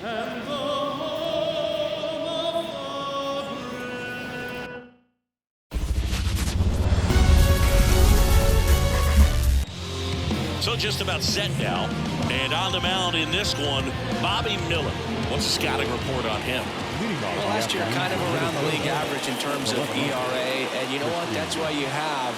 And the home of the brave. So just about set now. And on the mound in this one, Bobby Miller. What's the scouting report on him? Well, last year kind of around the league average in terms of ERA. And you know what? That's why you have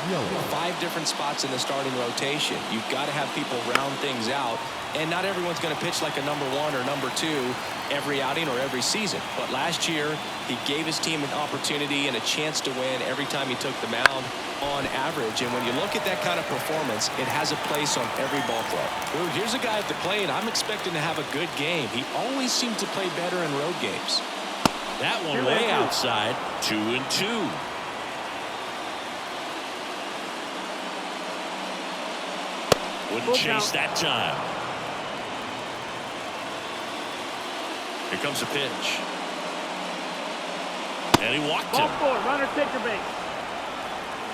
5 different spots in the starting rotation. You've got to have people round things out. And not everyone's going to pitch like a number 1 or number 2 every outing or every season. But last year, he gave his team an opportunity and a chance to win every time he took the mound on average. And when you look at that kind of performance, it has a place on every ball club. Ooh, here's a guy at the plate. I'm expecting to have a good game. He always seems to play better in road games. That one way outside, 2-2. Wouldn't chase that time. Here comes a pitch. And he walked him. Ball 4, runner take your base.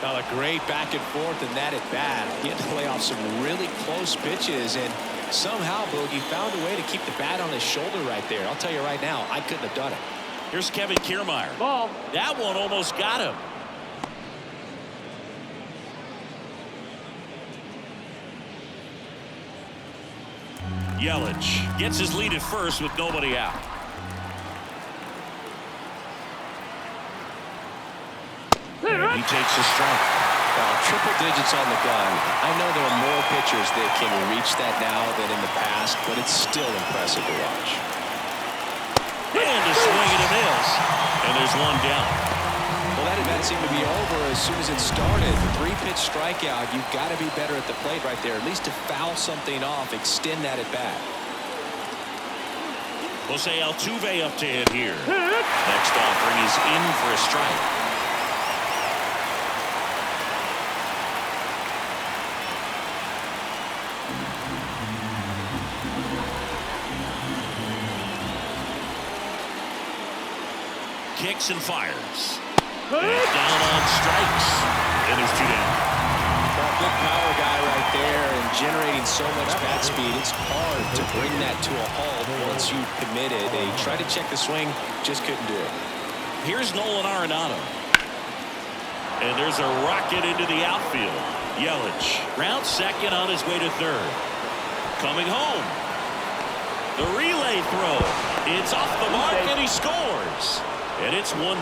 Got a great back and forth and that at bat. He had to play off some really close pitches, and somehow Boogie found a way to keep the bat on his shoulder right there. I'll tell you right now, I couldn't have done it. Here's Kevin Kiermaier. Ball. That one almost got him. Yelich gets his lead at first with nobody out. And he takes a strike. Well, triple digits on the gun. I know there are more pitchers that can reach that now than in the past, but it's still impressive to watch. And a swing and a miss. And there's one down. Well, that at bat seemed to be over as soon as it started. 3-pitch strikeout. You've got to be better at the plate right there, at least to foul something off, extend that at bat. Jose Altuve up to hit here. Next offering is in for a strike. Kicks and fires. And down on strikes. And there's 2 down. Well, big power guy right there and generating so much bat speed. It's hard to bring that to a halt once you've committed. They tried to check the swing, just couldn't do it. Here's Nolan Arenado. And there's a rocket into the outfield. Yelich rounds second on his way to third. Coming home. The relay throw. It's off the mark and he scores. And it's 1-0.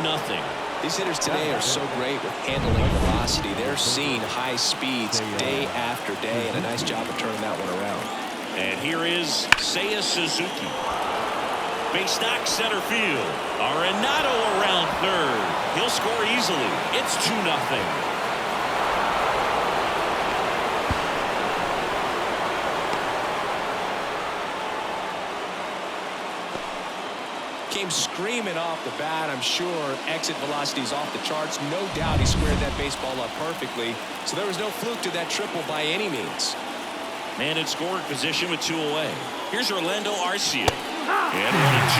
These hitters today are so great with handling velocity. They're seeing high speeds day after day, and a nice job of turning that one around. And here is Seiya Suzuki. Base knock center field. Arenado around third. He'll score easily. It's 2-0. Came screaming off the bat. I'm sure exit velocity is off the charts. No doubt he squared that baseball up perfectly. So there was no fluke to that triple by any means. Man in scoring position with 2 away. Here's Orlando Arcia. And 1-2.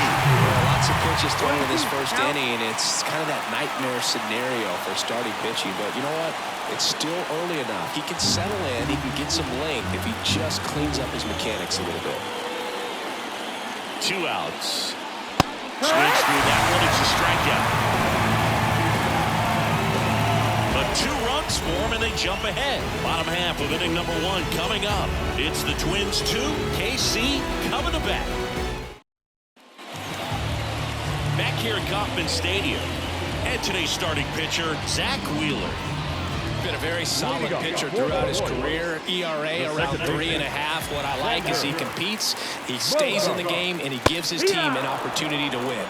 Lots of pitches thrown in this first inning. It's kind of that nightmare scenario for starting pitching. But you know what? It's still early enough. He can settle in. He can get some length if he just cleans up his mechanics a little bit. 2 outs. Swings through that one. It's a strikeout. But 2 runs for him, and they jump ahead. Bottom half of inning number 1 coming up. It's the Twins 2, KC coming to bat. Back here at Kauffman Stadium. And today's starting pitcher, Zach Wheeler. Been a very solid pitcher throughout his career. ERA around 3.5. What I like is he competes, he stays in the game, and he gives his team an opportunity to win.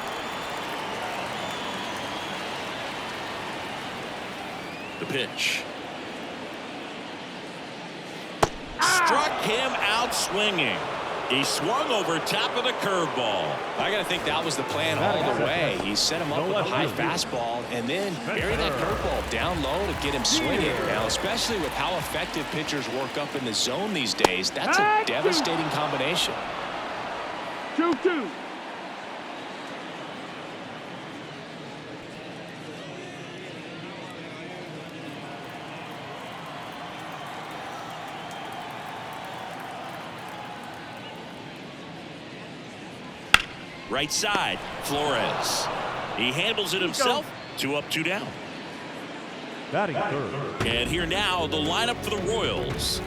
The pitch. Struck him out swinging. He swung over top of the curveball. I got to think that was the plan all the way. He set him up with a high fastball and then bury that curveball down low to get him swinging. Now, especially with how effective pitchers work up in the zone these days, that's a devastating combination. 2-2. Right side, Flores. He handles it himself. 2 up, 2 down. Batting third. And here now, the lineup for the Royals.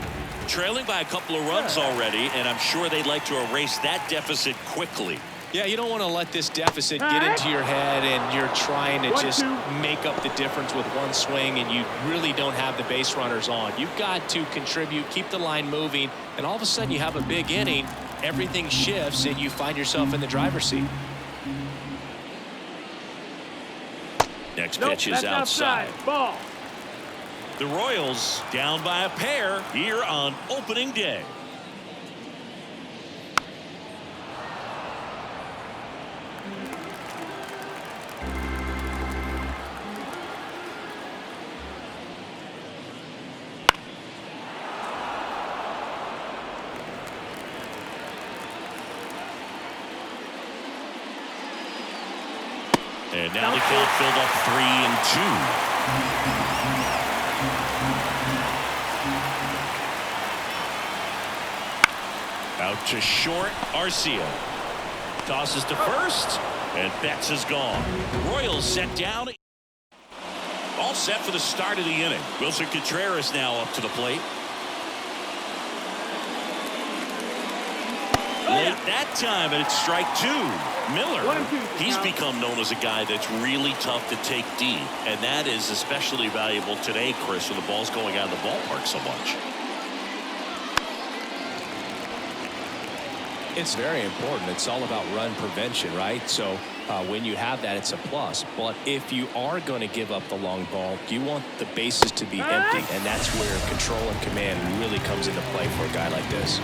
Trailing by a couple of runs already, and I'm sure they'd like to erase that deficit quickly. Yeah, you don't want to let this deficit get into your head and you're trying to just make up the difference with one swing and you really don't have the base runners on. You've got to contribute, keep the line moving, and all of a sudden you have a big inning, everything shifts, and you find yourself in the driver's seat. Next pitch is outside. Ball. The Royals down by a pair here on opening day. And now the count filled up 3-2. Out to short, Arcia. Tosses to first, and Betts is gone. Royals set down. All set for the start of the inning. Wilson Contreras now up to the plate. Late that time, and it's strike 2. Miller, he's become known as a guy that's really tough to take deep, and that is especially valuable today, Chris, when the ball's going out of the ballpark so much. It's very important. It's all about run prevention, right? So when you have that, it's a plus. But if you are going to give up the long ball, you want the bases to be empty, and that's where control and command really comes into play for a guy like this.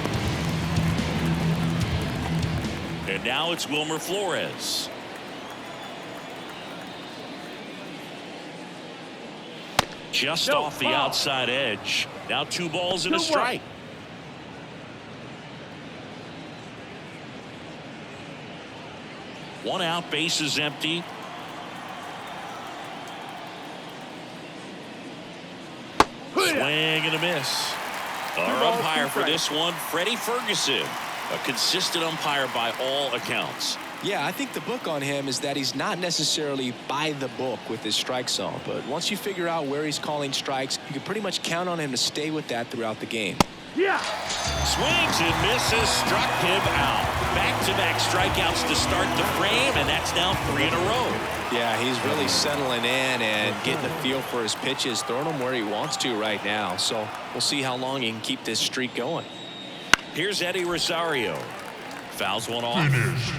And now it's Wilmer Flores. Just off the outside edge. Now 2 balls and a strike. One out, base is empty. Swing and a miss. Our umpire for this one, Freddie Ferguson. A consistent umpire by all accounts. Yeah, I think the book on him is that he's not necessarily by the book with his strike zone. But once you figure out where he's calling strikes, you can pretty much count on him to stay with that throughout the game. Yeah. Swings and misses, struck him out. Back-to-back strikeouts to start the frame, and that's now 3 in a row. Yeah, he's really settling in and getting a feel for his pitches, throwing them where he wants to right now. So we'll see how long he can keep this streak going. Here's Eddie Rosario. Fouls one off.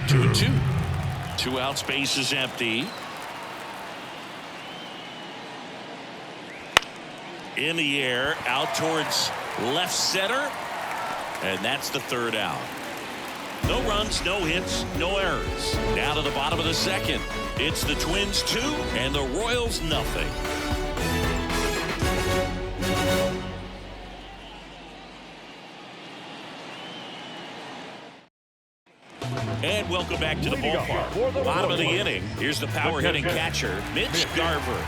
2-2. 2 outs, base is empty. In the air, out towards left center. And that's the 3rd out. No runs, no hits, no errors. Now to the bottom of the 2nd. It's the Twins 2 and the Royals nothing. And welcome back to the ballpark. Bottom of the inning. Here's the power hitting catcher, Mitch Garver.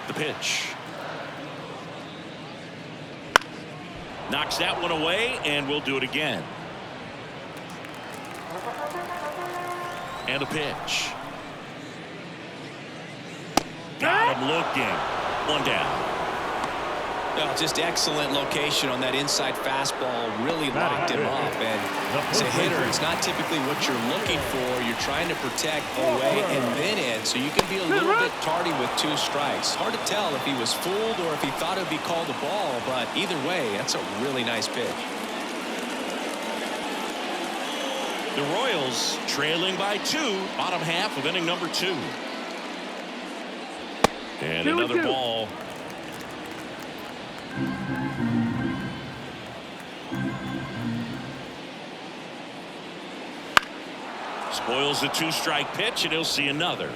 The pitch. Knocks that one away, and we'll do it again. And a pitch. Got him looking. 1 down. Just excellent location on that inside fastball. Really locked him up. And as a hitter, it's not typically what you're looking for. You're trying to protect away and then in, so you can be a little bit tardy with 2 strikes. Hard to tell if he was fooled or if he thought it would be called a ball, but either way, that's a really nice pitch. The Royals trailing by 2, bottom half of inning number 2. And another ball. Spoils the 2-strike pitch, and he'll see another.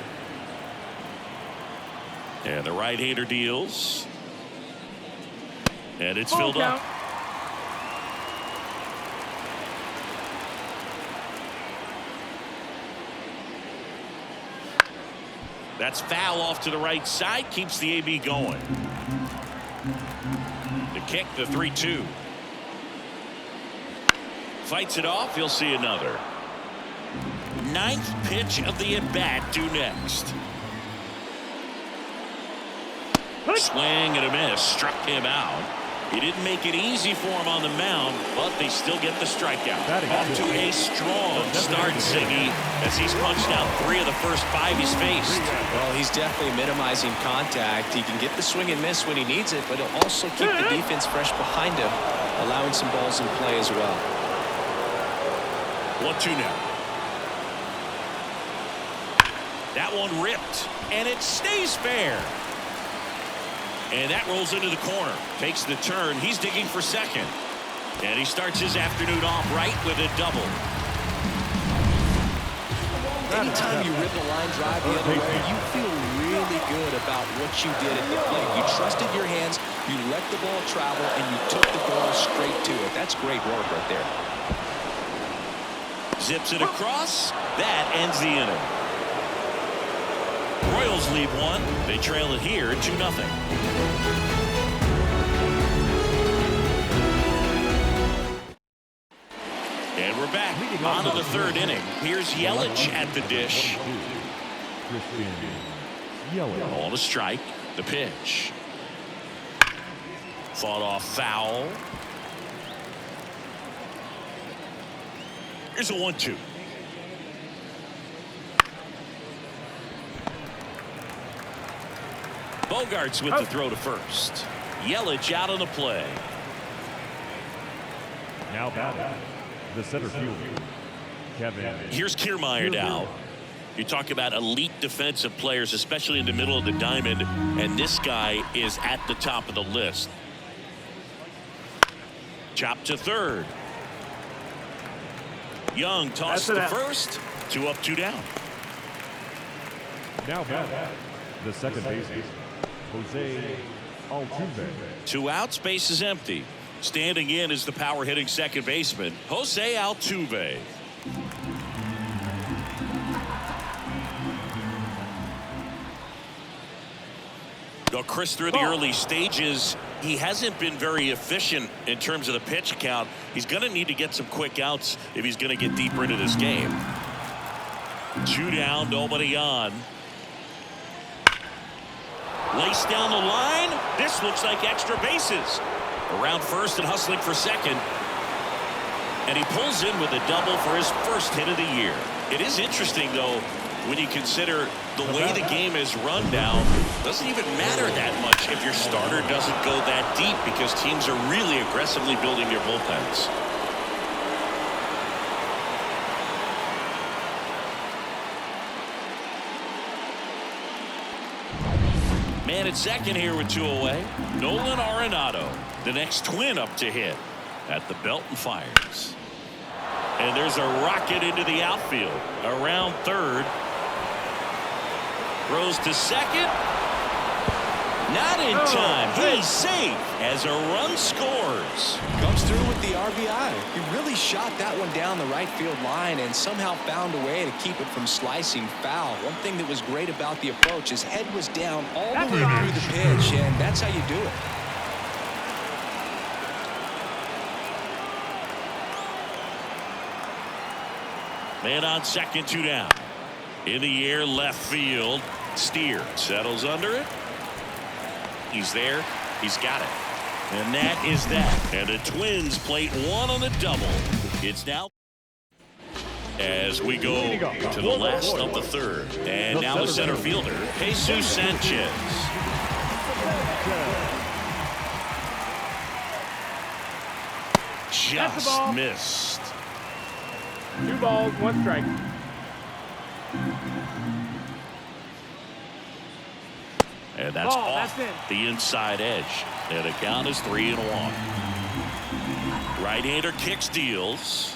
And the right-hander deals. And it's Full filled count. up. That's foul off to the right side. Keeps the AB going. The kick, the 3-2. Fights it off. He'll see another. Ninth pitch of the at-bat due next. Swing and a miss. Struck him out. He didn't make it easy for him on the mound, but they still get the strikeout. Off to a strong start, Siggy, as he's punched out 3 of the first 5 he's faced. Well, he's definitely minimizing contact. He can get the swing and miss when he needs it, but he'll also keep the defense fresh behind him, allowing some balls in play as well. 1-2 now. That one ripped, and it stays fair. And that rolls into the corner. Takes the turn. He's digging for second. And he starts his afternoon off right with a double. Anytime you rip a line drive the other way, you feel really good about what you did at the plate. You trusted your hands, you let the ball travel, and you took the ball straight to it. That's great work right there. Zips it across. That ends the inning. Royals lead 1. They trail it here 2-0. And we're back on to the 3rd inning. Here's Yelich at the dish. On a strike. The pitch. Fought off foul. Here's a 1-2. Bogarts with the throw to first. Yelich out on the play. Now batting, the center fielder, Kevin. Here's Kiermaier now. You talk about elite defensive players, especially in the middle of the diamond, and this guy is at the top of the list. Chop to third. Young tossed to first. 2 up, 2 down. Now batting, the second baseman, Jose Altuve. 2 outs, base is empty. Standing in is the power hitting second baseman, Jose Altuve. Though Chris, through the early stages, he hasn't been very efficient in terms of the pitch count. He's going to need to get some quick outs if he's going to get deeper into this game. 2 down, nobody on. Laced down the line. This looks like extra bases. Around first and hustling for second. And he pulls in with a double for his first hit of the year. It is interesting, though, when you consider the way the game is run now. Doesn't even matter that much if your starter doesn't go that deep, because teams are really aggressively building their bullpens. Man at second here with 2 away. Nolan Arenado, the next Twin up to hit at the belt and fires. And there's a rocket into the outfield. Around third. Throws to second. Not in time. He's safe as a run scores. Comes through with the RBI. He really shot that one down the right field line and somehow found a way to keep it from slicing foul. One thing that was great about the approach, his head was down all the way through the pitch, and that's how you do it. Man on second, 2 down. In the air, left field. Steer settles under it. He's there. He's got it. And that is that. And the Twins plate 1 on the double. It's now as we go to the last of the 3rd. And now the center fielder, Jesus Sanchez. Just missed. 2 balls, 1 strike. And that's Ball, off that's the inside edge. And the count is 3-1. Right-hander kicks, deals.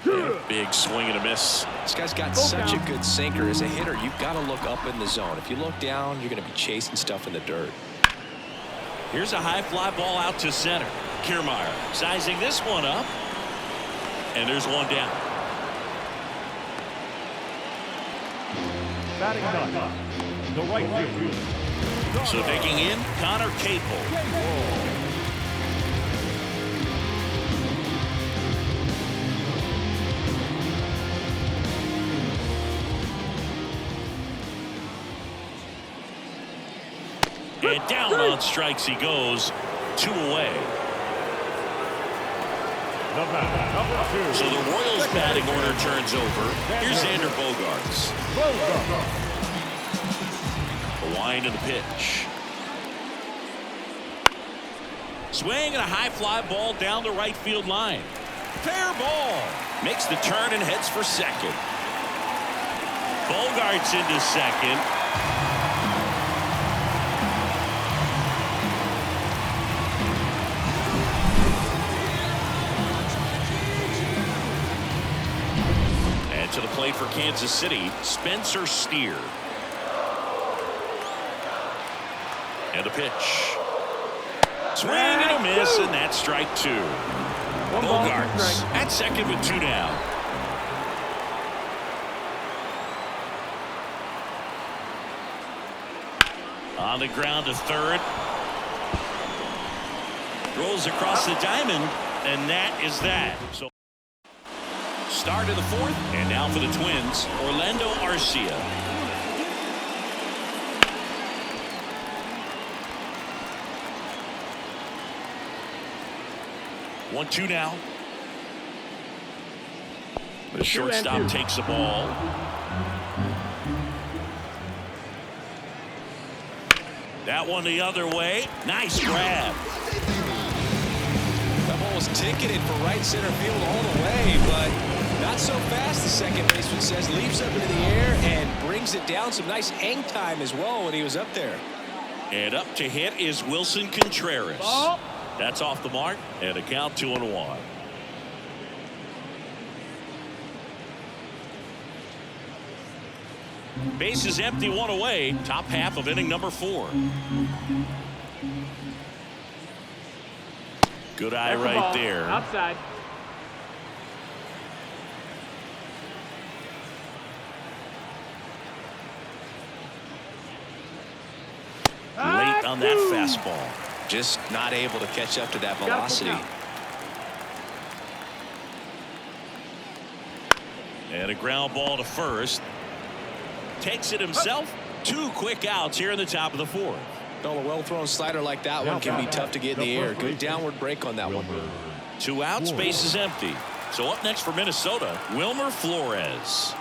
And a big swing and a miss. This guy's got such a good sinker. As a hitter, you've got to look up in the zone. If you look down, you're going to be chasing stuff in the dirt. Here's a high fly ball out to center. Kiermaier sizing this one up. And there's one down. Batting ninth, the right fielder. So digging in, Connor Capel. And down on strikes he goes. 2 away. So the Royals batting order turns over. Here's Xander Bogaerts. A wind of the pitch. Swing and a high fly ball down the right field line. Fair ball. Makes the turn and heads for second. Bogaerts into second. To the plate for Kansas City, Spencer Steer. And the pitch. Swing and a miss, and that's strike 2. Bogaerts at second with 2 down. On the ground to third. Throws across the diamond, and that is that. So start of the 4th, and now for the Twins, Orlando Arcia. One, 2 now. The shortstop takes the ball. That one the other way. Nice grab. That ball was ticketed for right center field all the way, but not so fast, the second baseman says. Leaps up into the air and brings it down. Some nice hang time as well when he was up there. And up to hit is Wilson Contreras. Ball. That's off the mark, and a count 2-1. Base is empty, 1 away. Top half of inning number 4. Good eye That's the right ball. there. Outside. Late on that fastball. Just not able to catch up to that velocity. And a ground ball to first. Takes it himself. 2 quick outs here in the top of the 4th. Well, a well-thrown slider like that one can be tough to get in the air. Good downward break on that one. 2 outs, base is empty. So up next for Minnesota, Wilmer Flores.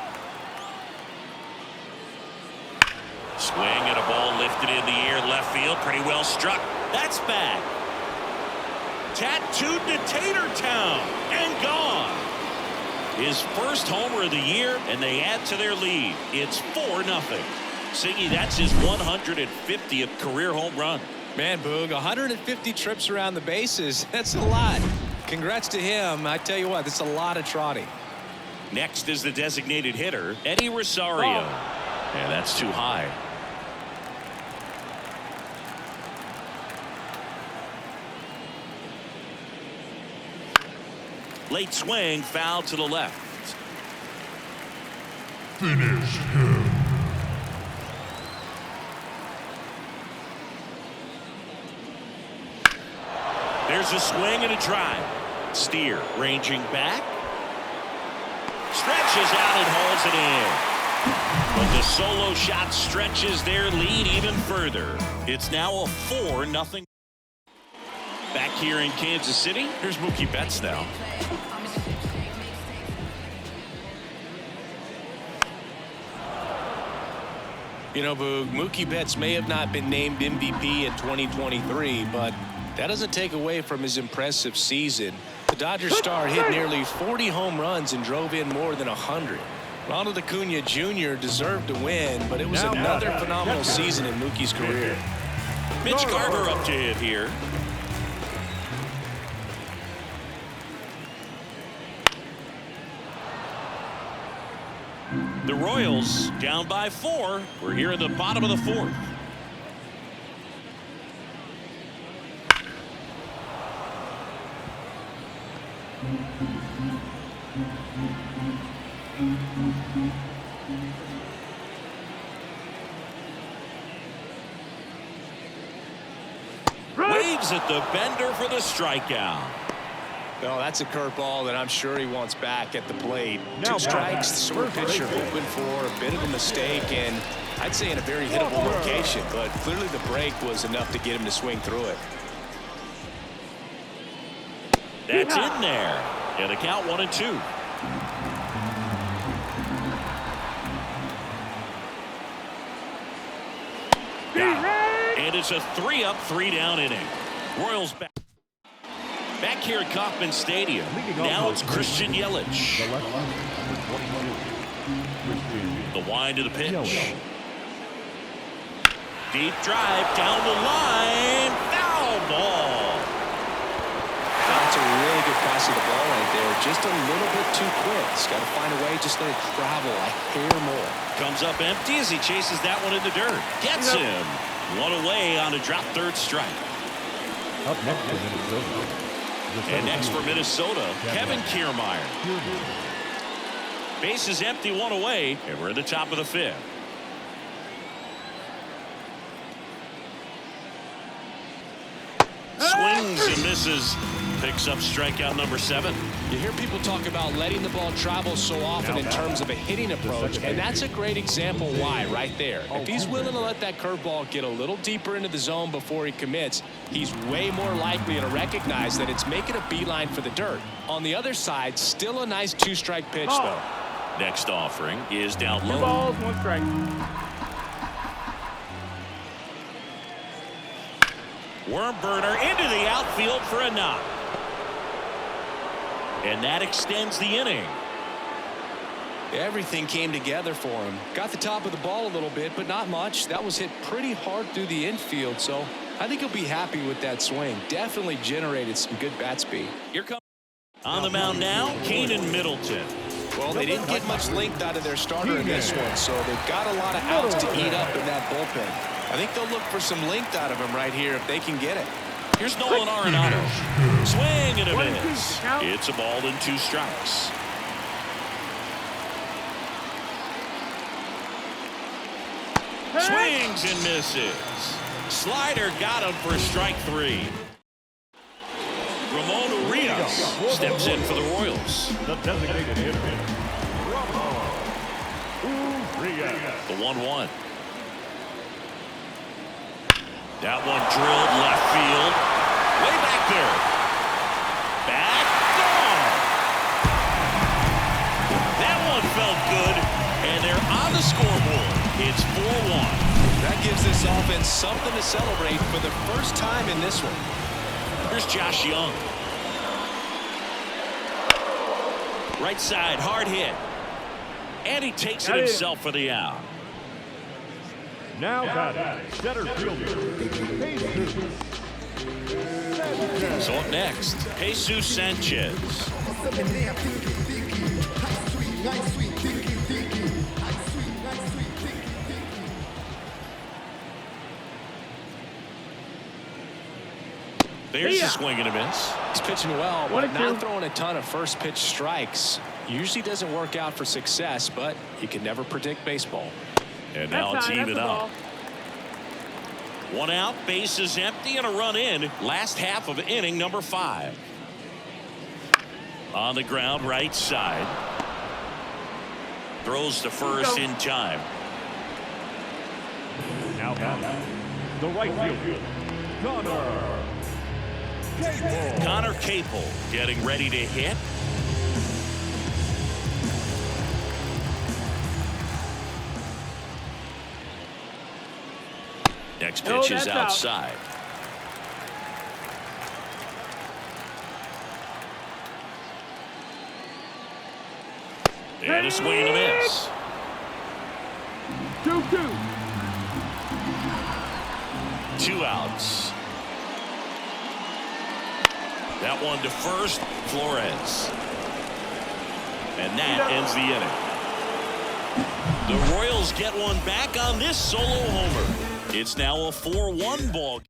Swing and a ball lifted in the air, left field, pretty well struck. That's back. Tattooed to Tatertown and gone. His first homer of the year, and they add to their lead. It's 4-0. Siggy, that's his 150th career home run. Man, Boog, 150 trips around the bases. That's a lot. Congrats to him. I tell you what, that's a lot of trotting. Next is the designated hitter, Eddie Rosario. And that's too high. Late swing, foul to the left. Finish him. There's a swing and a drive. Steer ranging back. Stretches out and holds it in. But the solo shot stretches their lead even further. It's now a 4-0. Back here in Kansas City, here's Mookie Betts now. You know, Boog, Mookie Betts may have not been named MVP in 2023, but that doesn't take away from his impressive season. The Dodgers star hit nearly 40 home runs and drove in more than 100. Ronald Acuna Jr. deserved to win, but it was another phenomenal season in Mookie's career. Mitch Garver up to hit here. The Royals down by 4. We're here at the bottom of the 4th. Waves at the bender for the strikeout. Well, that's a curveball that I'm sure he wants back at the plate. Now 2 strikes, the sort of pitcher hoping for a bit of a mistake, and I'd say in a very hittable location, but clearly the break was enough to get him to swing through it. That's in there. And a count 1-2. And it's a 3-up, 3-down inning. Royals back here at Kauffman Stadium. Now it's Christian Yelich. The wind of the pitch. Deep drive down the line. Foul ball. That's a really good pass of the ball right there. Just a little bit too quick. He's got to find a way just let it travel a hair more. Comes up empty as he chases that one in the dirt. Gets him. One away on a drop third strike. Up next for Minnesota. And next for Minnesota, Kevin Kiermaier. Base is empty, one away, and we're in the top of the 5th. Swings and misses. Picks up strikeout number 7. You hear people talk about letting the ball travel so often in terms of a hitting approach, and that's a great example why right there. If he's willing to let that curveball get a little deeper into the zone before he commits, he's way more likely to recognize that it's making a beeline for the dirt. On the other side, still a nice 2-strike pitch, though. Next offering is down 2 low. balls, 1 strike. Worm burner into the outfield for a knock. And that extends the inning. Everything came together for him. Got the top of the ball a little bit, but not much. That was hit pretty hard through the infield, so I think he'll be happy with that swing. Definitely generated some good bat speed. Here comes on the mound now, Keenan Middleton. Well, they didn't get much length out of their starter in this one, so they've got a lot of outs to eat up in that bullpen. I think they'll look for some length out of him right here if they can get it. Here's Nolan Arenado. Swing and a miss. It's a ball and 2 strikes. Swings and misses. Slider got him for strike 3. Ramon Urias steps in for the Royals. The designated hitter, Ramon Urias. The 1-1. That one drilled left field. Way back there. Back. Gone. That one felt good. And they're on the scoreboard. It's 4-1. That gives this offense something to celebrate for the first time in this one. Here's Josh Young. Right side, hard hit. And he takes it himself for the out. Now batting, center fielder, Jesus. So up next, Jesus Sanchez. There's a swing and a miss. He's pitching well, but not throwing a ton of first pitch strikes. Usually doesn't work out for success, but you can never predict baseball. And now it's even up. 1 out, base is empty, and a run in. Last half of inning number 5. On the ground, right side. Throws to first in time. Now batting, the right fielder, Connor Capel getting ready to hit. Next pitch is outside. And a swing and a miss. 2-2. 2 outs. That one to first, Flores. And that ends the inning. The Royals get one back on this solo homer. It's now a 4-1 ball.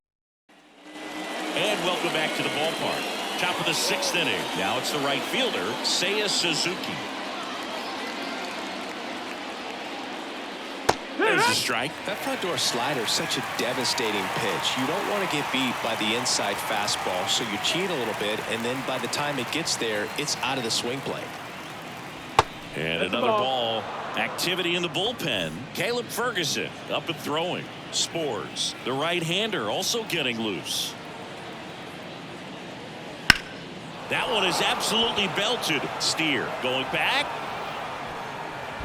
And welcome back to the ballpark. Top of the 6th inning. Now it's the right fielder, Seiya Suzuki. There's a strike. That front door slider is such a devastating pitch. You don't want to get beat by the inside fastball, so you cheat a little bit, and then by the time it gets there, it's out of the swing plane. And another ball. Activity in the bullpen. Caleb Ferguson up and throwing. Spores, the right-hander, also getting loose. That one is absolutely belted. Steer going back.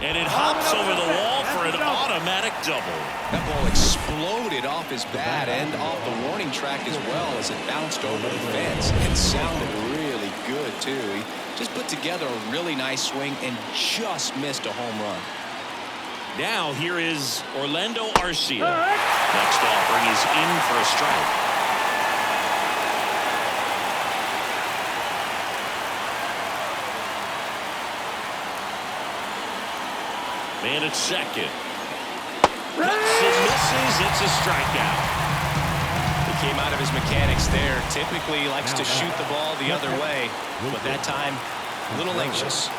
And it hops over the wall for an automatic double. That ball exploded off his bat and off the warning track as well as it bounced over the fence. It sounded really good, too. He just put together a really nice swing and just missed a home run. Now here is Orlando Arcia. Next offering is in for a strike. Man at second. Cuts and misses. It's a strikeout. He came out of his mechanics there. Typically likes to shoot the ball the other way, but that time a little anxious.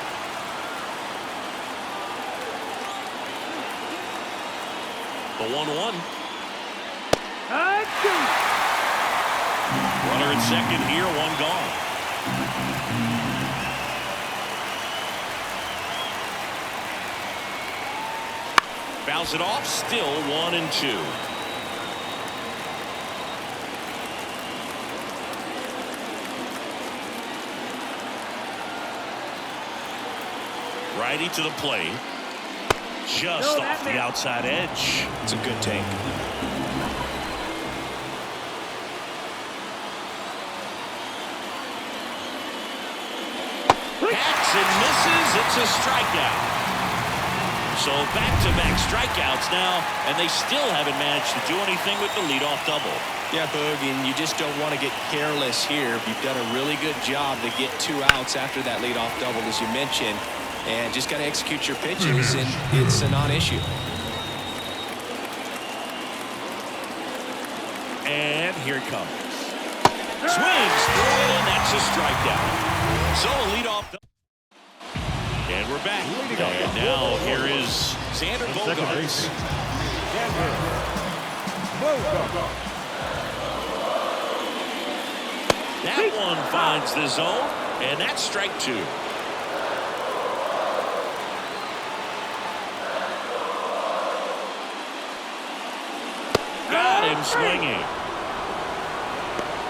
The 1-1. Runner at second here, one gone. Fouls it off, still 1-2. Righty to the plate. Just off the outside edge. It's a good take. Hacks and misses. It's a strikeout. So back-to-back strikeouts now, and they still haven't managed to do anything with the leadoff double. Yeah, Boog, and you just don't want to get careless here. You've done a really good job to get 2 outs after that leadoff double, as you mentioned, and just got to execute your pitches, and it's a non-issue. And here it comes. Swings through it, and that's a strikeout. So a leadoff double. And we're back. And now here is Xander Bogaerts. That one finds the zone, and that's strike 2. Got him swinging.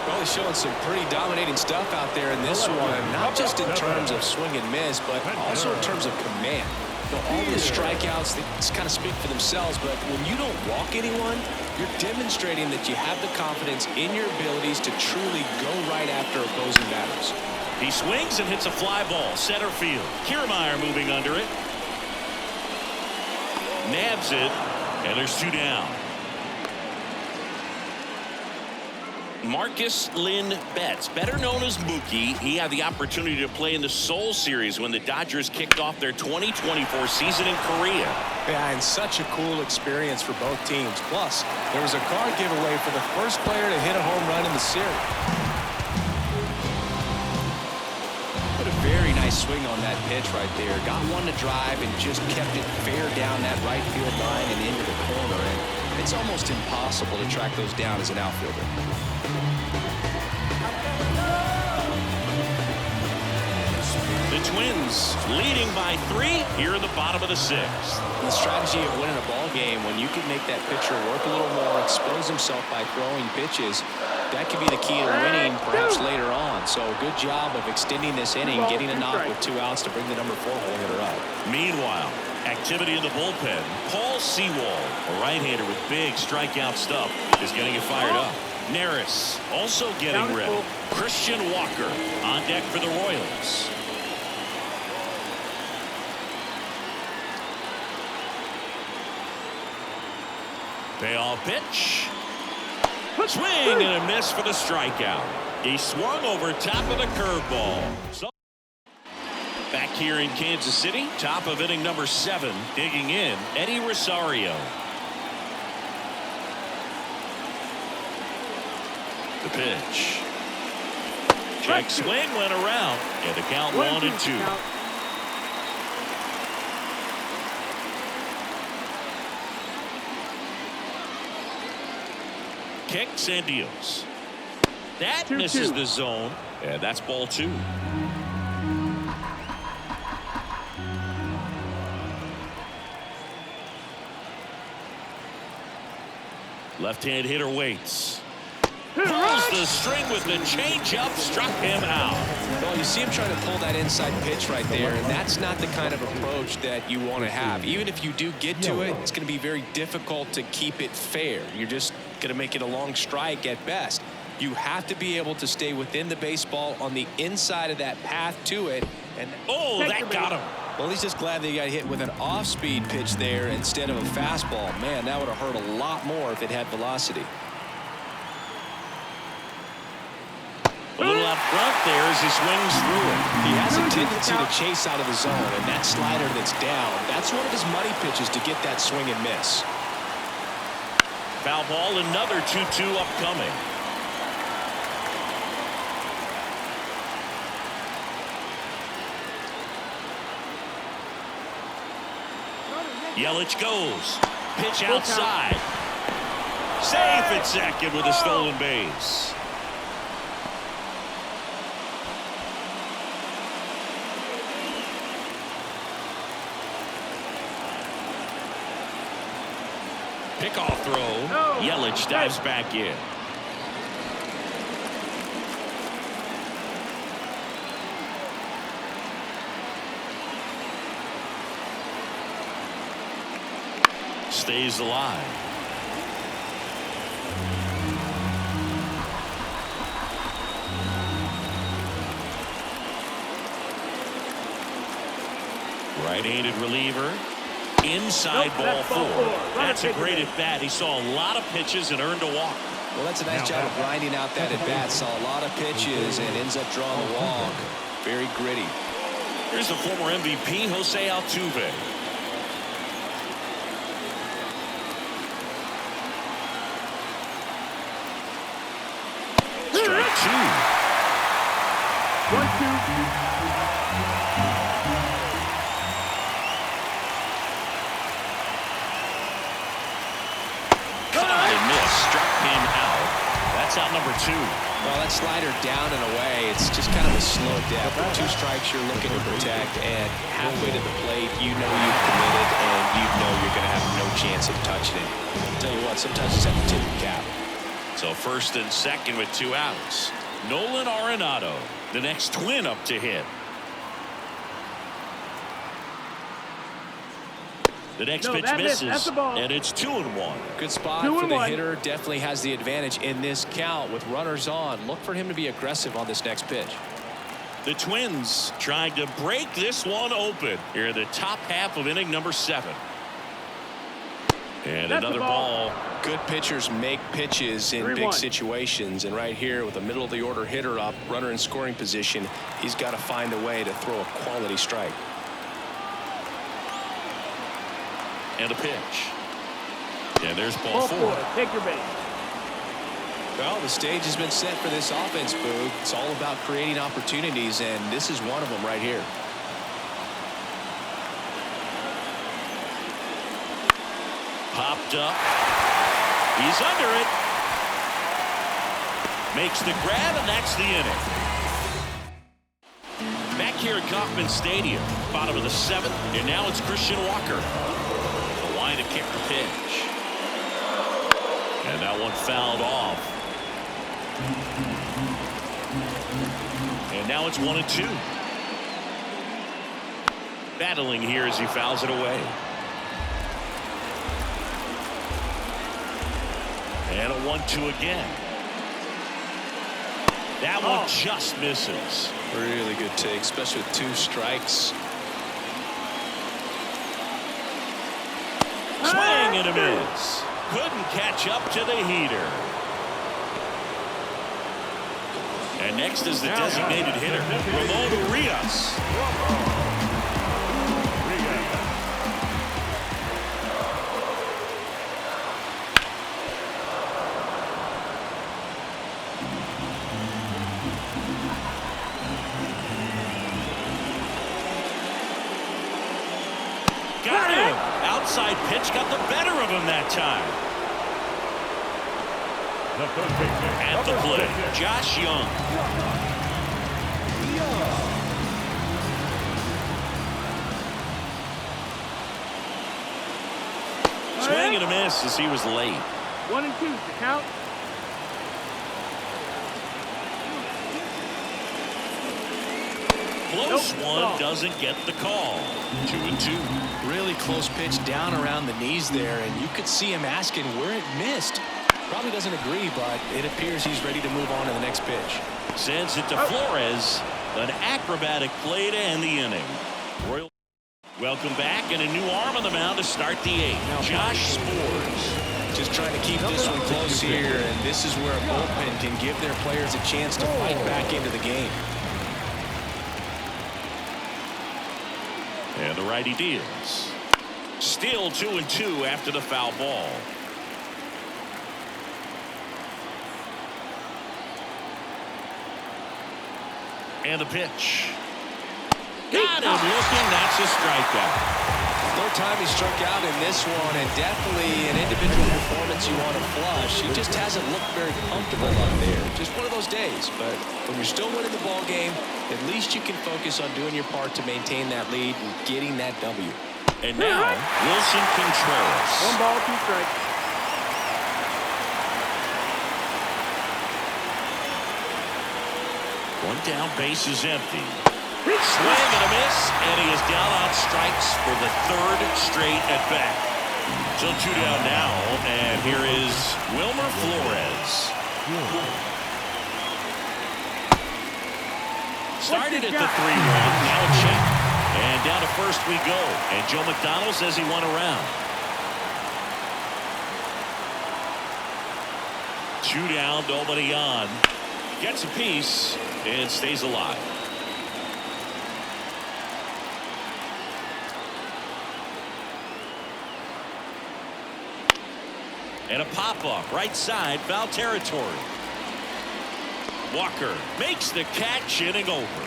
Well, he's showing some pretty dominating stuff out there in this one, not just in terms of swing and miss, but also in terms of command. You know, all these strikeouts, they just kind of speak for themselves, but when you don't walk anyone, you're demonstrating that you have the confidence in your abilities to truly go right after opposing batters. He swings and hits a fly ball, center field. Kiermaier moving under it. Nabs it, and there's 2 down. Marcus Lynn Betts, better known as Mookie. He had the opportunity to play in the Seoul Series when the Dodgers kicked off their 2024 season in Korea. Yeah, and such a cool experience for both teams. Plus, there was a card giveaway for the first player to hit a home run in the series. Put a very nice swing on that pitch right there. Got one to drive and just kept it fair down that right field line and into the corner. And it's almost impossible to track those down as an outfielder. The Twins leading by 3 here in the bottom of the 6th. The strategy of winning a ball game, when you can make that pitcher work a little more, expose himself by throwing pitches, that could be the key to winning perhaps later on. So good job of extending this inning, getting a knock with 2 outs to bring the number 4 hole hitter up. Meanwhile, activity in the bullpen. Paul Sewald, a right-hander with big strikeout stuff, is getting it fired up. Neris also getting ready. Christian Walker on deck for the Royals. Payoff pitch. Swing and a miss for the strikeout. He swung over top of the curveball. So back here in Kansas City, top of inning number 7, digging in, Eddie Rosario. The pitch. Check swing went around, and the count 1-2. Count. Kicks and deals. That 2-2. misses the zone, and that's ball 2. Left-hand hitter waits. Pulls the string with the changeup, struck him out. Well, you see him trying to pull that inside pitch right there, and that's not the kind of approach that you want to have. Even if you do get to it, it's going to be very difficult to keep it fair. You're just going to make it a long strike at best. You have to be able to stay within the baseball on the inside of that path to it. And oh, that got him. Well, he's just glad that he got hit with an off-speed pitch there instead of a fastball. Man, that would have hurt a lot more if it had velocity. A little out front there as he swings through it. He has a tendency to chase out of the zone, and that slider that's down, that's one of his money pitches to get that swing and miss. Foul ball, another 2-2 upcoming. Yelich goes. Pitch outside. Safe at second with a stolen base. Pickoff throw. Yelich dives back in. Stays alive. Right-handed reliever. Inside ball 4. That's a great at-bat. He saw a lot of pitches and earned a walk. Well, that's a nice job of grinding out that at-bat. Saw a lot of pitches and ends up drawing a walk. Very gritty. Here's the former MVP, Jose Altuve. Strike 2. 1-2. That's out number 2. Well, that slider down and away, it's just kind of a slow death. With 2 strikes you're looking to protect, and halfway to the plate, you know you've committed, and you know you're going to have no chance of touching it. I'll tell you what, sometimes you just have to tip the cap. So first and second with 2 outs. Nolan Arenado, the next Twin up to hit. The next pitch misses, and it's 2-1. Good spot for the hitter. Definitely has the advantage in this count with runners on. Look for him to be aggressive on this next pitch. The Twins trying to break this one open here in the top half of inning number 7. And another ball. Good pitchers make pitches in big situations, and right here with a middle of the order hitter up, runner in scoring position, he's got to find a way to throw a quality strike. And a pitch. And there's ball 4. Take your base. Well, the stage has been set for this offense, Boog. It's all about creating opportunities, and this is one of them right here. Popped up. He's under it. Makes the grab, and that's the inning. Back here at Kauffman Stadium, bottom of the 7th, and now it's Christian Walker. To kick the pitch. And that one fouled off. And now it's 1-2. Battling here as he fouls it away. And a 1-2 again. That one just misses. Really good take, especially with 2 strikes. Swing and a miss. Couldn't catch up to the heater. And next is the designated hitter, Ramon Urias. Got him. Outside pitch got the better of him that time. The third baseman. At the plate, Josh Young. Swing and a miss as he was late. 1 and 2 to count. Close one doesn't get the call. 2 and 2. Really close pitch down around the knees there, and you could see him asking where it missed. Probably doesn't agree, but it appears he's ready to move on to the next pitch. Sends it to Flores. An acrobatic play to end the inning. Royal. Welcome back, and a new arm on the mound to start the 8th. Josh Spores. Just trying to keep this one close here, and this is where a bullpen can give their players a chance to fight back into the game. And the righty deals. Still 2 and 2 after the foul ball. And the pitch. Got him looking. That's a strikeout. Third time he struck out in this one, and definitely an individual performance you want to flush. He just hasn't looked very comfortable out there. Just one of those days. But when you're still winning the ball game, at least you can focus on doing your part to maintain that lead and getting that W. And now Wilson Contreras. 1 ball, 2 strikes. One down, base is empty. Swing and a miss, and he is down on strikes for the 3rd straight at bat. So 2 down now, and here is Wilmer Flores. Started at the 3-1, now a check. And down to first we go, and Joe McDonald says he won a round. 2 down, nobody on. Gets a piece and stays alive. And a pop-up, right side, foul territory. Walker makes the catch, inning over.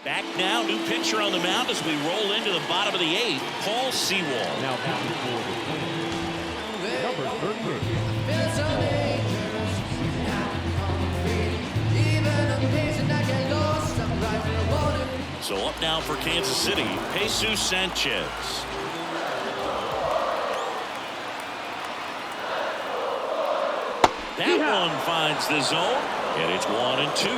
Back now, new pitcher on the mound as we roll into the bottom of the 8th, Paul Sewall. Now pitching for the Twins, number 13. So up now for Kansas City, Jesus Sanchez. That one finds the zone, and it's 1 and 2.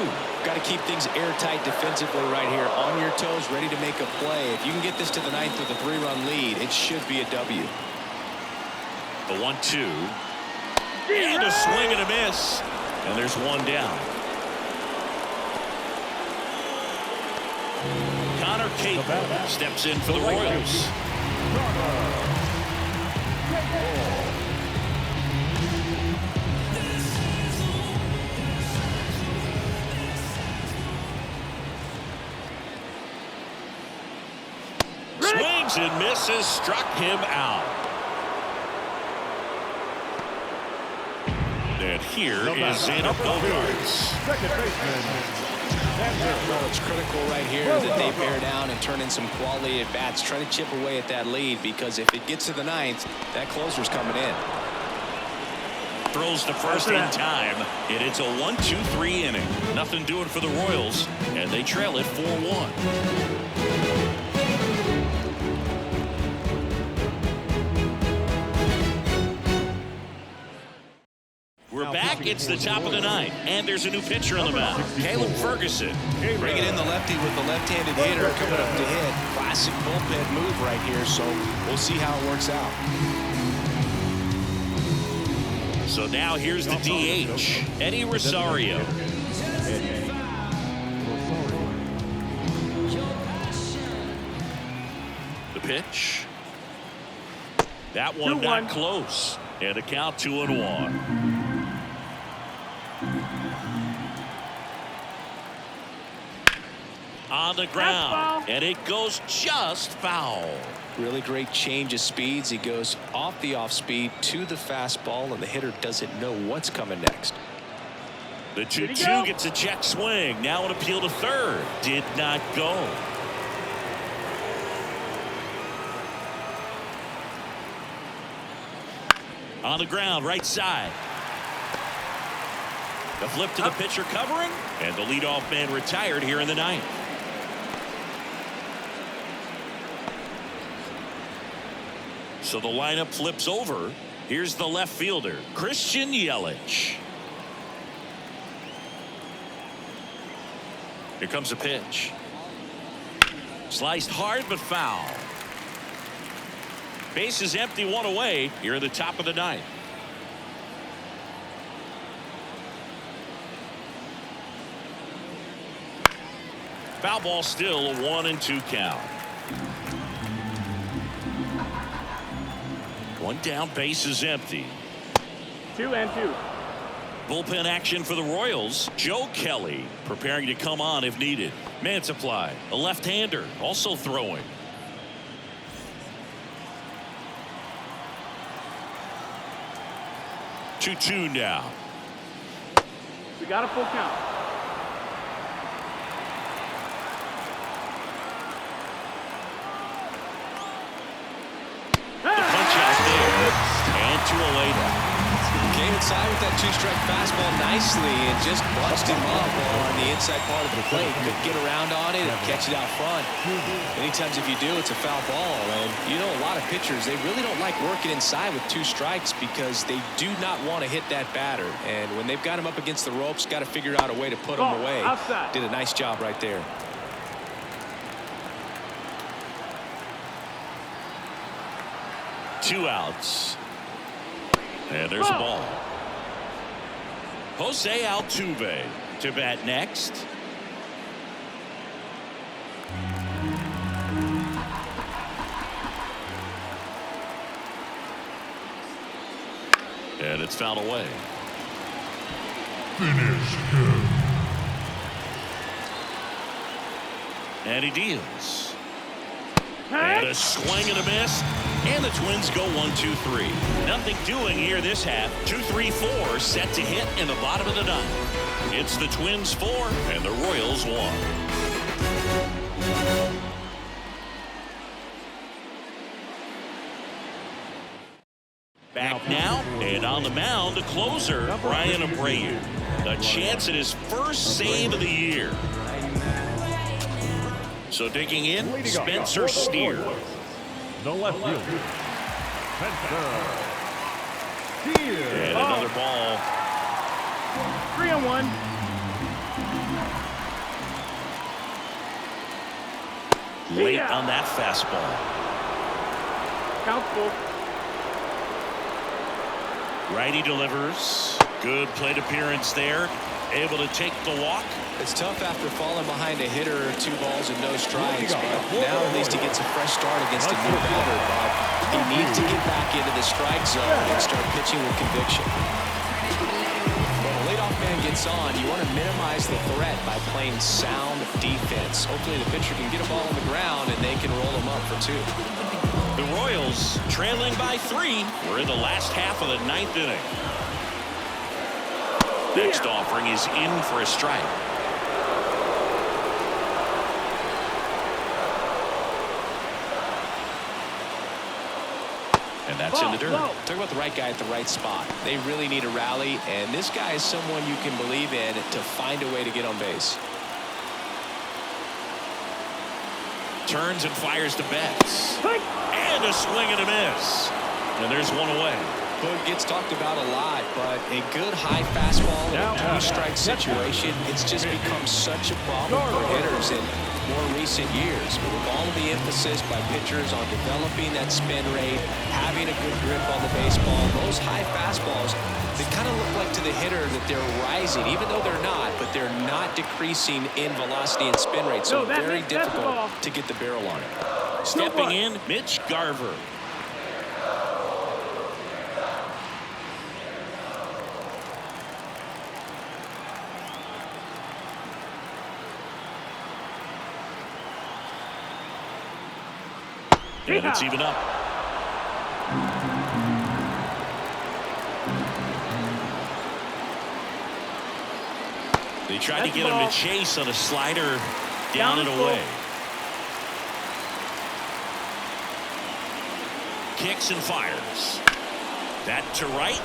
Got to keep things airtight defensively right here. On your toes, ready to make a play. If you can get this to the 9th with a 3-run lead, it should be a W. The 1-2. And a swing and a miss. And there's 1 down. Connor Capel steps in for the Royals. Swings and misses, struck him out. And here is Xander Bogaerts. Second baseman. Well, it's critical right here that they bear down and turn in some quality at bats. Try to chip away at that lead, because if it gets to the 9th, that closer's coming in. Throws to first in time, and it's a 1-2-3 inning. Nothing doing for the Royals, and they trail it 4-1. We're back. It's the top of the 9th, and there's a new pitcher on the mound. Caleb Ferguson. Bringing in the lefty with the left-handed hitter coming up to hit. Classic bullpen move right here, so we'll see how it works out. So now here's the DH, Eddie Rosario. The pitch. That one not close. And a count 2-1. On the ground, and it goes just foul. Really great change of speeds. He goes off the off speed to the fastball, and the hitter doesn't know what's coming next. The 2-2 gets a check swing. Now an appeal to third. Did not go. On the ground, right side. The flip to the pitcher covering, and the leadoff man retired here in the ninth. So the lineup flips over. Here's the left fielder, Christian Yelich. Here comes a pitch. Sliced hard but foul. Base is empty, one away here at the top of the ninth. Foul ball, still a 1-2 count. One down, base is empty. 2-2. Bullpen action for the Royals. Joe Kelly preparing to come on if needed. Man supply, a left-hander, also throwing. Two now. We got a full count. The punch out there, and to a later. Came inside with that two-strike fastball nicely and just bunched him up on the inside part of the plate. Could get around on it and catch it out front. Many times if you do, it's a foul ball. And you know, a lot of pitchers, they really don't like working inside with two strikes because they do not want to hit that batter. And when they've got him up against the ropes, got to figure out a way to put him away. Outside. Did a nice job right there. Two outs. And there's a ball. Jose Altuve to bat next. And it's fouled away. Finish him. And he deals. And a swing and a miss. And the Twins go 1-2-3. Nothing doing here this half. 2-3-4 set to hit in the bottom of the ninth. It's the Twins 4 and the Royals 1. Back now, and on the mound, the closer, Brian Abreu. A chance at his first save of the year. So digging in, Spencer Steer. The left fielder, Spencer Steer. And another ball. 3-1. Late on that fastball. Count full. Righty delivers. Good plate appearance there. Able to take the walk. It's tough after falling behind a hitter, 2 balls and no strikes, but now at least he gets a fresh start against a new batter. But he needs to get back into the strike zone and start pitching with conviction. When a leadoff man gets on, you want to minimize the threat by playing sound defense. Hopefully the pitcher can get a ball on the ground and they can roll him up for 2. The Royals, trailing by 3, we're in the last half of the ninth inning. Next offering is in for a strike. And that's in the dirt. Talk about the right guy at the right spot. They really need a rally, and this guy is someone you can believe in to find a way to get on base. Turns and fires to Betts. And a swing and a miss. And there's one away. Hood gets talked about a lot, but a good high fastball in a two-strike situation, it's just become such a problem for hitters in more recent years. With all of the emphasis by pitchers on developing that spin rate, having a good grip on the baseball, those high fastballs, they kind of look like to the hitter that they're rising, even though they're not, but they're not decreasing in velocity and spin rate, so very difficult to get the barrel on it. Stepping in, Mitch Garver. And it's even up. They tried to get him to chase on a slider down and away. Kicks and fires. That to right.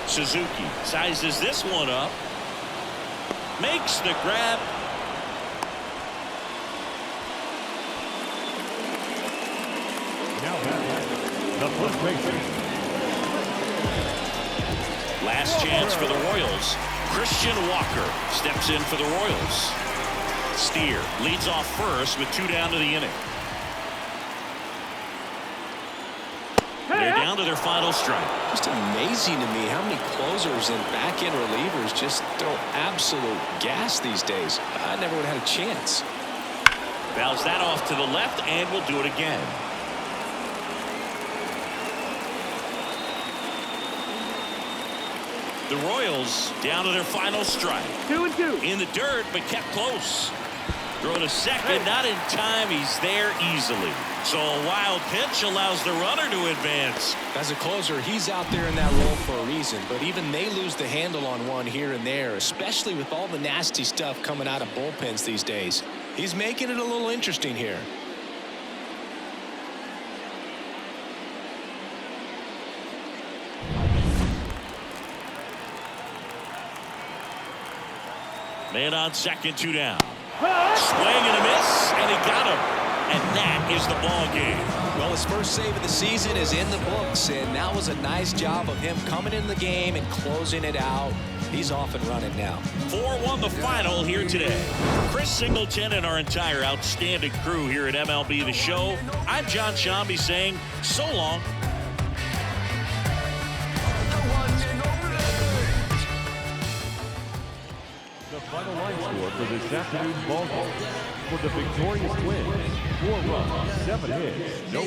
Suzuki sizes this one up. Makes the grab. Now the first baseman. Last chance for the Royals. Christian Walker steps in for the Royals. Steer leads off first with 2 down to the inning. They're down to their final strike. Just amazing to me how many closers and back-end relievers just throw absolute gas these days. I never would have had a chance. Fouls that off to the left and will do it again. The Royals down to their final strike. 2-2. In the dirt, but kept close. Throw to second, not in time. He's there easily. So a wild pitch allows the runner to advance. As a closer, he's out there in that role for a reason, but even they lose the handle on one here and there, especially with all the nasty stuff coming out of bullpens these days. He's making it a little interesting here. Man on second, 2 down. Swing and a miss, and he got him. And that is the ball game. Well, his first save of the season is in the books, and that was a nice job of him coming in the game and closing it out. He's off and running now. 4-1 the final here today. For Chris Singleton and our entire outstanding crew here at MLB The Show, I'm John Shambi saying so long. The final line score for this afternoon's ball game. For the victorious Twins, 4 runs, 7 hits, no